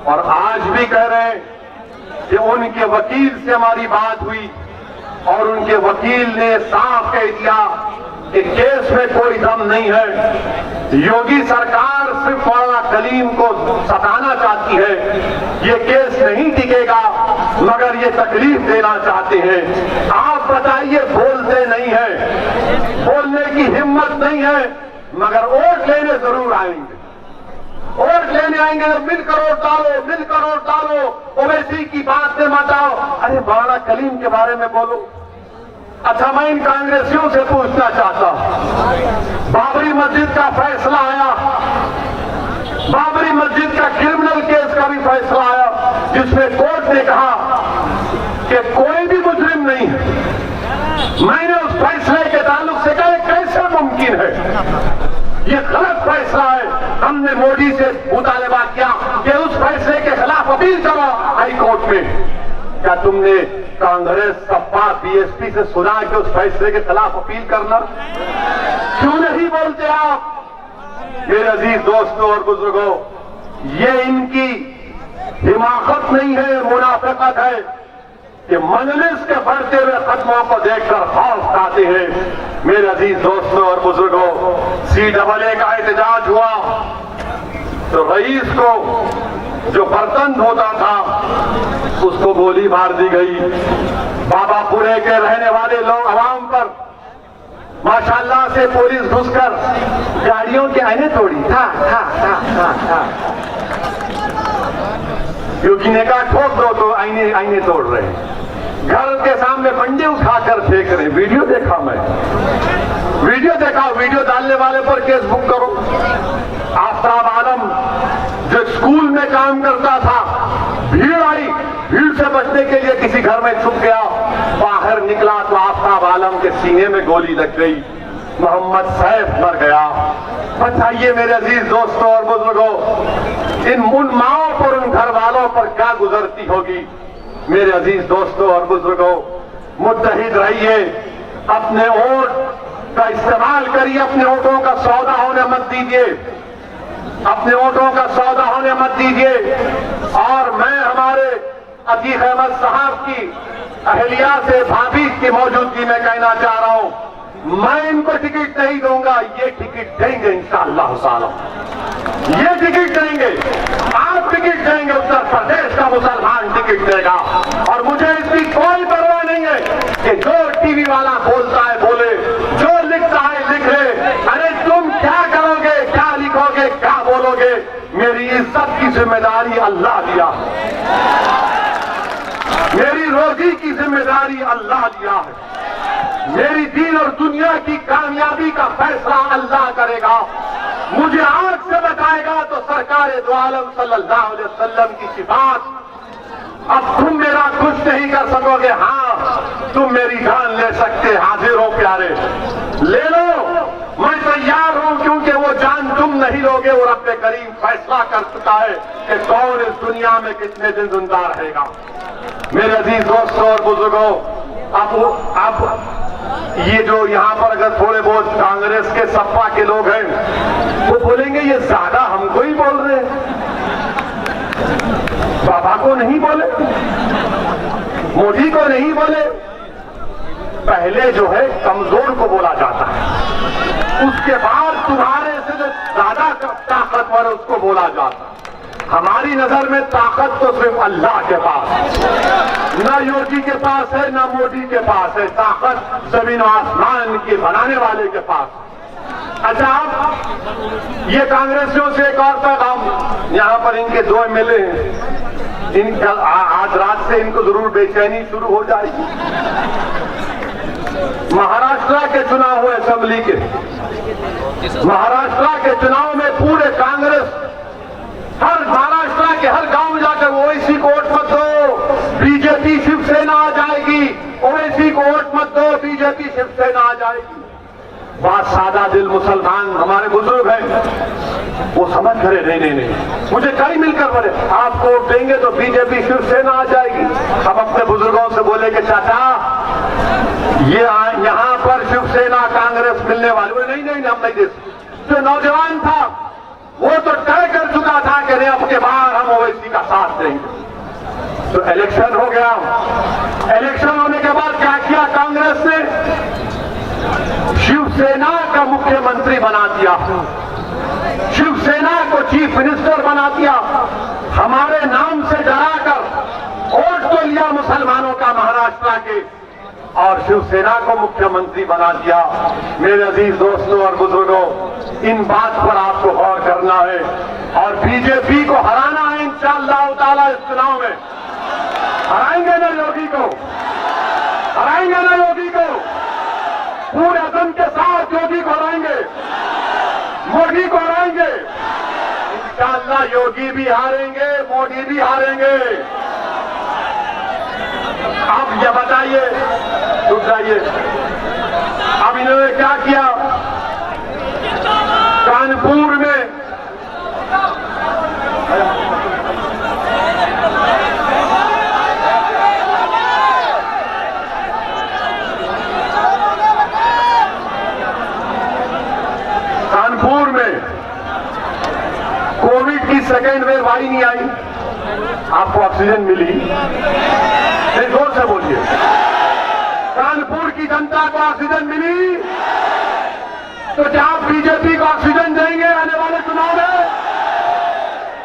और आज भी कह रहे हैं कि उनके वकील से हमारी बात हुई, और उनके वकील ने साफ कह दिया कि केस में कोई दम नहीं है। योगी सरकार सिर्फ मौलाना कलीम को सताना चाहती है, ये केस नहीं टिकेगा, मगर ये तकलीफ देना चाहते हैं। आप बताइए, बोलते नहीं है, बोलने की हिम्मत नहीं है, मगर वोट लेने जरूर आएंगे। वोट लेने आएंगे, मिलकर वोट डालो, ओवैसी की बात से मत आओ। अरे मौलाना कलीम के बारे में बोलो। अच्छा, मैं इन कांग्रेसियों से पूछना चाहता हूं, बाबरी मस्जिद का फैसला आया, बाबरी मस्जिद का क्रिमिनल केस का भी फैसला आया, जिसमें कोर्ट ने कहा कि कोई भी मुजरिम नहीं है। मैंने उस फैसले के ताल्लुक से कहा, कैसे मुमकिन है, ये गलत फैसला है। हमने मोदी से मुतालबा किया कि उस फैसले के खिलाफ अपील करो हाई कोर्ट में। क्या तुमने कांग्रेस, सपा, बीएसपी से सुना कि उस फैसले के खिलाफ अपील करना? क्यों नहीं बोलते आप? मेरे अजीज दोस्तों और बुजुर्गों, ये इनकी हिमाकत नहीं है, मुनाफिकत है कि मजलिस के बढ़ते हुए खत्मों को देखकर खौफ खाते हैं। मेरे अजीज दोस्तों और बुजुर्गों, CAA का एहतजाज हुआ तो रईस को जो बर्तन धोता था उसको गोली मार दी गई। बाबापुरे के रहने वाले लोग आवाम पर माशाल्लाह से पुलिस घुसकर गाड़ियों के आईने तोड़ी था। योगी ने कहा ठोक दो, तो आईने तोड़ रहे हैं। घर के सामने बंडे उठाकर फेंक रहे। वीडियो देखा मैं, वीडियो डालने वाले पर केस बुक करो। आफ्ताब आलम जो स्कूल में काम करता था, भीड़ आई, भीड़ से बचने के लिए किसी घर में छुप गया, बाहर निकला तो आफ्ताब आलम के सीने में गोली लग गई, मोहम्मद सैफ मर गया। बताइए मेरे अजीज दोस्तों और बुजुर्गों, उन माओं पर, उन घर वालों पर क्या गुजरती होगी। मेरे अजीज दोस्तों और बुजुर्गों, मुत्तहिद रहिए, अपने वोट का इस्तेमाल करिए, अपने वोटों का सौदा होने मत दीजिए, अपने वोटों का सौदा होने मत दीजिए। और मैं हमारे अतीक अहमद साहब की अहलिया से, भाभी की मौजूदगी में कहना चाह रहा हूं मैं इनको टिकट नहीं दूंगा, ये टिकट देंगे इंशाअल्लाह ताला, ये टिकट देंगे, आप टिकट देंगे, उत्तर प्रदेश का मुसलमान टिकट देगा। और मुझे इसकी कोई परवाह नहीं है कि जो टीवी वाला बोलता है बोले, जो लिखता है लिखे। अरे तुम क्या करोगे, क्या लिखोगे, क्या बोलोगे, मेरी इज्जत की जिम्मेदारी अल्लाह दिया है, मेरी रोजी की जिम्मेदारी अल्लाह दिया है, मेरी दीन और दुनिया की कामयाबी का फैसला अल्लाह करेगा। मुझे आंख से बताएगा तो सरकार दो आलम सल्लल्लाहु अलैहि वसल्लम की सिफात। अब तुम मेरा कुछ नहीं कर सकोगे, हाँ तुम मेरी जान ले सकते, हाजिर हो प्यारे, ले लो, मैं तैयार हूं, क्योंकि वो जान तुम नहीं लोगे, वो रब्बे करीम फैसला कर चुका है कि कौन इस दुनिया में कितने दिन जिंदा रहेगा। मेरे अजीज दोस्तों और बुजुर्गों, अब ये जो यहाँ पर अगर थोड़े बहुत कांग्रेस के सपा के लोग हैं वो बोलेंगे ये ज्यादा हमको ही बोल रहे हैं, बाबा को नहीं बोले, मोदी को नहीं बोले। पहले जो है कमजोर को बोला जाता है, उसके बाद तुम्हारे से जो ज्यादा ताकतवर है उसको बोला जाता है। हमारी नजर में ताकत तो सिर्फ अल्लाह के पास है, ना योगी के पास है, ना मोदी के पास है, ताकत जमीन और आसमान के बनाने वाले के पास। अच्छा, आप ये कांग्रेसियों से एक और पैगाम, यहाँ पर इनके दो एमएलए हैं, इनका आज रात से इनको जरूर बेचैनी शुरू हो जाएगी। महाराष्ट्र के चुनाव हुए असेंबली के, महाराष्ट्र के चुनाव में पूरे कांग्रेस हर महाराष्ट्र के हर गांव में जाकर ओवैसी को वोट मत दो, बीजेपी शिवसेना आ जाएगी, ओवैसी को वोट मत दो, बीजेपी शिवसेना आ जाएगी। बात सादा दिल मुसलमान हमारे बुजुर्ग हैं, वो समझ करे नहीं नहीं नहीं, मुझे कई मिलकर बोले आप वोट देंगे तो बीजेपी शिवसेना आ जाएगी। हम अपने बुजुर्गों से बोले कि चाचा ये यहाँ पर शिवसेना कांग्रेस मिलने वाले, नहीं नहीं हम नहीं दे सकते। जो नौजवान था वो तो तय कर चुका था कि नहीं अब के बाद हम ओवैसी का साथ देंगे। तो इलेक्शन हो गया, इलेक्शन होने के बाद क्या किया कांग्रेस ने, शिवसेना का मुख्यमंत्री बना दिया, शिवसेना को चीफ मिनिस्टर बना दिया, हमारे नाम से डराकर वोट तो लिया मुसलमानों का महाराष्ट्र के, और शिवसेना को मुख्यमंत्री बना दिया। मेरे अजीज दोस्तों और बुजुर्गों, इन बात पर आपको गौर करना है और बीजेपी को हराना है इंशाअल्लाह ताला। इस चुनाव में हराएंगे ना योगी को, हराएंगे ना योगी को, पूरे अदम के साथ योगी को हराएंगे, मोदी को हराएंगे इंशाअल्लाह। योगी भी हारेंगे, मोदी भी हारेंगे। आप ये बताइए, रुक जाइए, अब इन्होंने क्या किया कानपुर में, कानपुर में कोविड की सेकेंड वेव आई नहीं आई, आपको ऑक्सीजन मिली, जोर से बोलिए, कानपुर की जनता को ऑक्सीजन मिली, तो क्या आप बीजेपी को ऑक्सीजन देंगे आने वाले चुनाव में?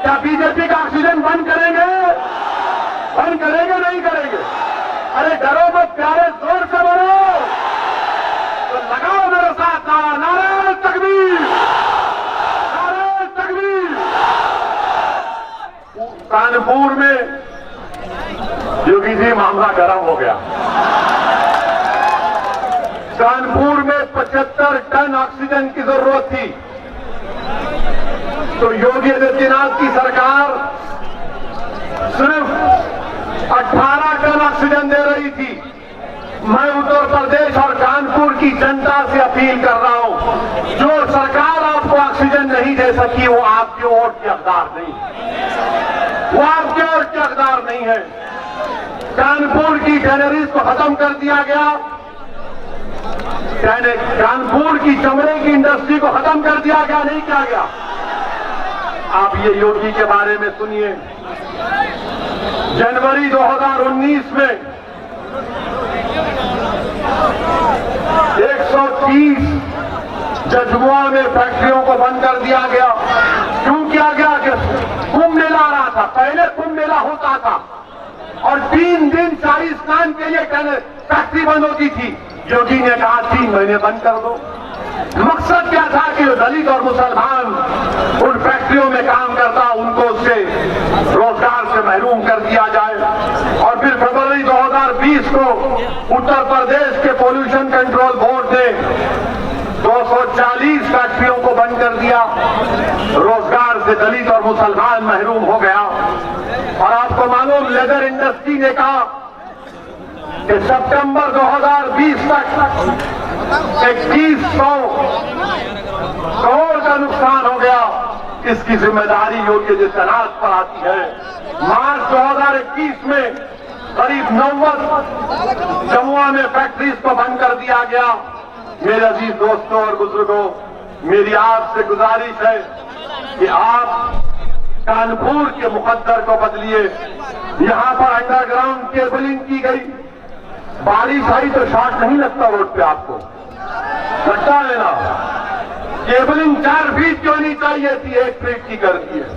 क्या बीजेपी का ऑक्सीजन बंद करेंगे? बंद करेंगे नहीं करेंगे? अरे डरो मत प्यारे, जोर से बोलो, तो लगाओ मेरे साथ नारा, नारे तकबीर, नारे तकबीर। कानपुर में योगी जी मामला गर्म हो गया, कानपुर में 75 टन ऑक्सीजन की जरूरत थी, तो योगी आदित्यनाथ की सरकार सिर्फ 18 टन ऑक्सीजन दे रही थी। मैं उत्तर प्रदेश और कानपुर की जनता से अपील कर रहा हूं, जो सरकार आपको ऑक्सीजन नहीं दे सकी वो आपके वोट के हकदार नहीं, वो आपके वोट के हकदार नहीं है। कानपुर की टैनरीज को खत्म कर दिया गया, कानपुर की चमड़े की इंडस्ट्री को खत्म कर दिया गया, नहीं किया गया। आप ये योगी के बारे में सुनिए, जनवरी 2019 में 130 जजुआ में फैक्ट्रियों को बंद कर दिया गया। क्यों किया गया? कि कुंभ मेला आ रहा था, पहले कुंभ मेला होता था और 3 दिन शाही स्नान के लिए फैक्ट्री बंद होती थी। योगी ने कहा 3 महीने बंद कर दो। मकसद क्या था? कि दलित और मुसलमान उन फैक्ट्रियों में काम करता, उनको उससे रोजगार से महरूम कर दिया जाए। और फिर फरवरी 2020 को उत्तर प्रदेश के पोल्यूशन कंट्रोल बोर्ड ने 240 फैक्ट्रियों को बंद कर दिया। रोजगार से दलित और मुसलमान महरूम हो गया। और आपको मालूम, लेदर इंडस्ट्री ने कहा कि सितंबर 2020 तक 2100 करोड़ का नुकसान हो गया। इसकी जिम्मेदारी योगी आदित्यनाथ पर आती है। मार्च 2021 में करीब 90 जमुआ में फैक्ट्रीज को बंद कर दिया गया। मेरे अजीज दोस्तों और बुजुर्गों, मेरी आपसे गुजारिश है कि आप कानपुर के मुकद्दर को बदलिए। यहां पर अंडरग्राउंड केबलिंग की गई। बारिश आई तो शॉर्ट नहीं लगता रोड पे, आपको लगता है ना? केबलिंग 4 फीट क्यों नहीं चाहिए थी, 1 फीट की कर दी है।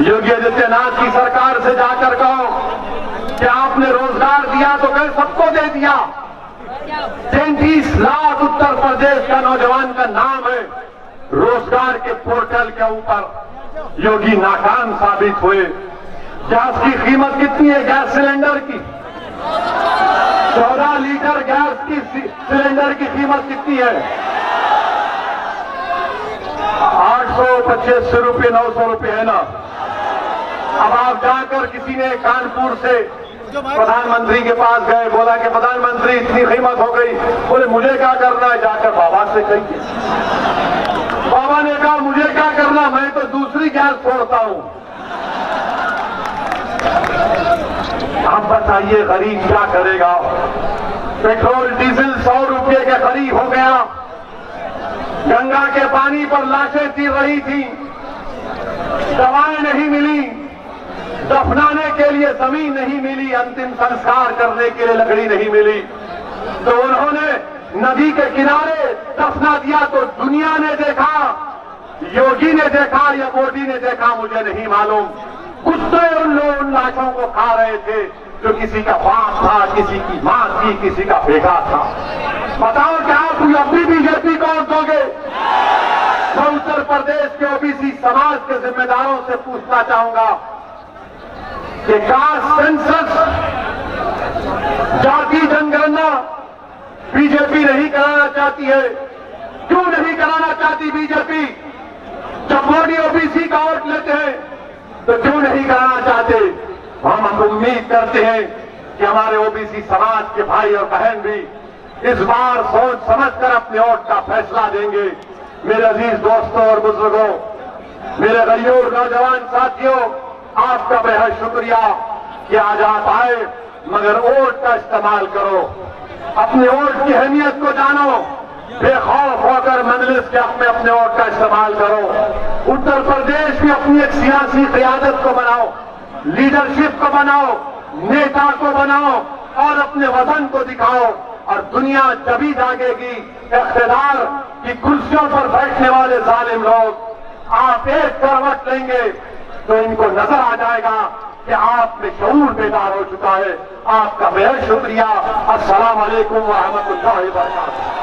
योगी आदित्यनाथ की सरकार से जाकर कहो कि आपने रोजगार दिया तो कहीं सबको दे दिया। 33 लाख उत्तर प्रदेश का नौजवान का नाम है। रोजगार के पोर्टल के ऊपर योगी नाकाम साबित हुए। गैस की कीमत कितनी है? गैस सिलेंडर की 14 लीटर गैस की सिलेंडर की कीमत कितनी है? 825 रुपये, 900 रुपये है ना। अब आप जाकर किसी ने कानपुर से प्रधानमंत्री के पास गए, बोला कि प्रधानमंत्री इतनी कीमत हो गई। बोले मुझे क्या करना है, जाकर बाबा से कहिए। बाबा ने कहा मुझे क्या करना, मैं तो दूसरी गैस छोड़ता हूं। आप बताइए गरीब क्या करेगा? पेट्रोल डीजल 100 रुपये के करीब हो गया। गंगा के पानी पर लाशें तीर रही थी, दवाएं नहीं मिली, दफनाने के लिए जमीन नहीं मिली, अंतिम संस्कार करने के लिए लकड़ी नहीं मिली। तो उन्होंने नदी के किनारे दफना दिया। तो दुनिया ने देखा, योगी ने देखा या मोदी ने देखा, मुझे नहीं मालूम। कुत्ते उन लाशों को खा रहे थे जो किसी का बाप था, किसी की मां थी, किसी का बेटा था। बताओ क्या आप अभी बीजेपी को वोट दोगे? मैं उत्तर प्रदेश के ओबीसी समाज के जिम्मेदारों से पूछना चाहूंगा कि कास्ट सेंसस, जाति जनगणना बीजेपी नहीं कराना चाहती है। क्यों नहीं कराना चाहती बीजेपी? जब मोदी ओबीसी का वोट लेते हैं तो क्यों नहीं कराना चाहते? हम उम्मीद करते हैं कि हमारे ओबीसी समाज के भाई और बहन भी इस बार सोच समझकर अपने वोट का फैसला देंगे। मेरे अजीज दोस्तों और बुजुर्गों, मेरे गरीब नौजवान साथियों, आपका बेहद शुक्रिया कि आज आप आए, मगर वोट का इस्तेमाल करो, अपने वोट की अहमियत को जानो, बेखौफ होकर मजलिस के हक में अपने वोट का इस्तेमाल करो। उत्तर प्रदेश में अपनी एक सियासी क़यादत को बनाओ, लीडरशिप को बनाओ, नेता को बनाओ और अपने वतन को दिखाओ। और दुनिया तभी जागेगी, इख्तिदार की कुर्सियों पर बैठने वाले जालिम लोग आप एक करवट लेंगे तो इनको नजर आ जाएगा कि आप में शऊर बेदार हो चुका है। आपका बेहद शुक्रिया। अस्सलाम वालेकुम व रहमतुल्लाहि व बरकातहू।